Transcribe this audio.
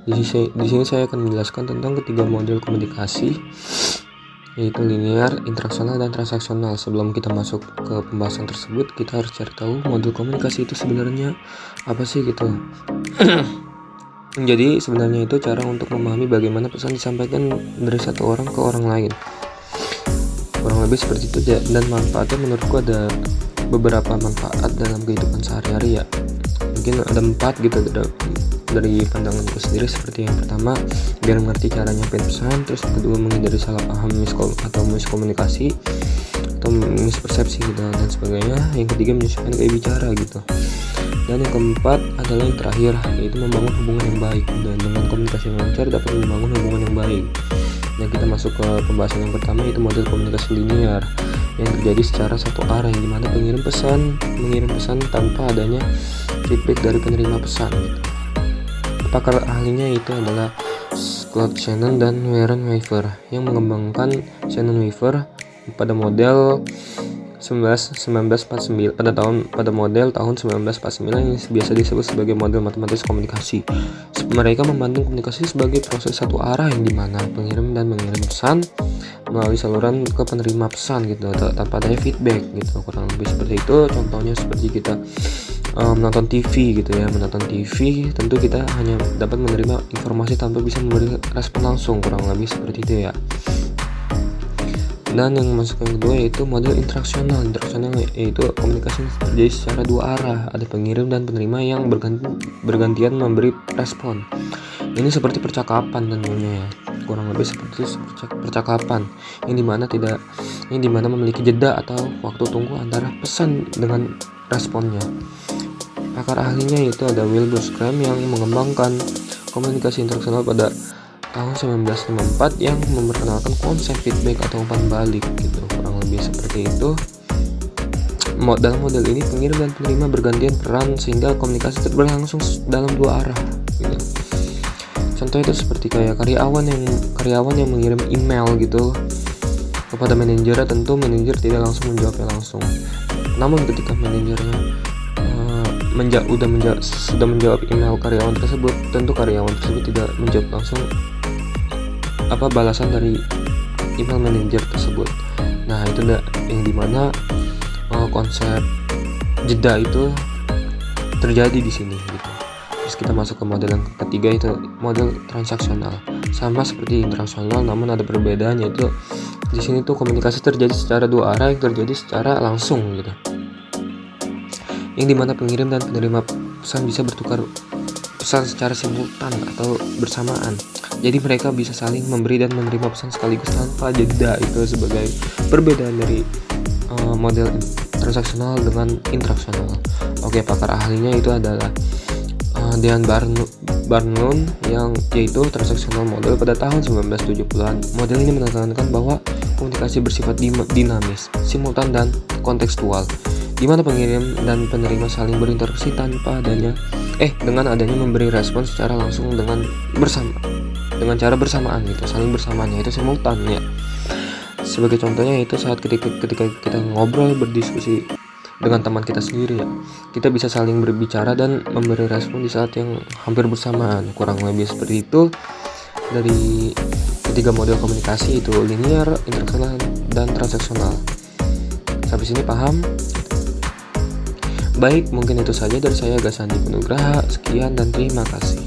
Di sini saya akan menjelaskan tentang ketiga model komunikasi, yaitu linear, interaksional, dan transaksional. Sebelum kita masuk ke pembahasan tersebut, kita harus cari tahu model komunikasi itu sebenarnya apa sih gitu. Jadi sebenarnya itu cara untuk memahami bagaimana pesan disampaikan dari satu orang ke orang lain. Kurang lebih seperti itu, dan manfaatnya menurutku ada beberapa manfaat dalam kehidupan sehari-hari ya. Mungkin ada 4 gitu dari pandanganku sendiri. Seperti yang pertama, biar mengerti cara nyampein pesan. Terus yang kedua, menghindari salah paham atau miskomunikasi atau mispersepsi gitu dan sebagainya. Yang ketiga, menyesuaikan gaya bicara gitu. Dan yang keempat adalah yang terakhir, yaitu membangun hubungan yang baik. Dan dengan komunikasi yang lancar dapat membangun hubungan yang baik. Nah, kita masuk ke pembahasan yang pertama, yaitu model komunikasi linear yang terjadi secara satu arah, yang dimana pengirim pesan mengirim pesan tanpa adanya feedback dari penerima pesan gitu. Pakar ahlinya itu adalah Claude Shannon dan Warren Weaver yang mengembangkan Shannon Weaver pada model 1949 pada model tahun 1949 yang biasa disebut sebagai model matematis komunikasi. Mereka memandang komunikasi sebagai proses satu arah, yang dimana pengirim dan mengirim pesan melalui saluran ke penerima pesan gitu tanpa adanya feedback gitu. Kurang lebih seperti itu. Contohnya seperti kita menonton TV gitu ya. Menonton TV tentu kita hanya dapat menerima informasi tanpa bisa memberi respon langsung, kurang lebih seperti itu ya. Dan yang masuk yang kedua yaitu model interaksional yaitu komunikasi terjadi secara dua arah, ada pengirim dan penerima yang bergantian memberi respon. Ini seperti percakapan tentunya ya, kurang lebih seperti percakapan yang dimana memiliki jeda atau waktu tunggu antara pesan dengan responnya. Pakar ahlinya yaitu ada Wilbur Schramm yang mengembangkan komunikasi interaksional pada tahun 1954 yang memperkenalkan konsep feedback atau umpan balik gitu. Kurang lebih seperti itu. Dalam model ini pengirim dan penerima bergantian peran sehingga komunikasi berlangsung dalam dua arah gitu. Contoh itu seperti kayak karyawan yang mengirim email gitu kepada manajernya, tentu manajer tidak langsung menjawabnya langsung. Namun ketika manajernya sudah menjawab email karyawan tersebut, tentu karyawan tersebut tidak menjawab langsung balasan dari email manajer tersebut. Nah, itu yang dimana konsep jeda itu terjadi di sini gitu. Terus kita masuk ke model yang ketiga, itu model transaksional. Sama seperti interaksional, namun ada perbedaan, yaitu di sini tuh komunikasi terjadi secara dua arah yang terjadi secara langsung gitu. Yang dimana pengirim dan penerima pesan bisa bertukar pesan secara simultan atau bersamaan. Jadi mereka bisa saling memberi dan menerima pesan sekaligus tanpa jeda. Itu sebagai perbedaan dari model transaksional dengan interaksional. Oke, pakar ahlinya itu adalah Dean Barnoun yang yaitu transaksional model pada tahun 1970-an. Model ini menekankan bahwa komunikasi bersifat dinamis, simultan, dan kontekstual, di mana pengirim dan penerima saling berinteraksi dengan adanya memberi respon secara langsung dengan cara bersamaan gitu, saling bersamaan, yaitu simultan ya. Sebagai contohnya yaitu saat ketika kita ngobrol berdiskusi dengan teman kita sendiri ya, kita bisa saling berbicara dan memberi respon di saat yang hampir bersamaan. Kurang lebih seperti itu dari ketiga model komunikasi, itu linear, interaksional, dan transaksional. Sampai sini paham? Baik, mungkin itu saja dari saya, Gasandi Penugraha. Sekian dan terima kasih.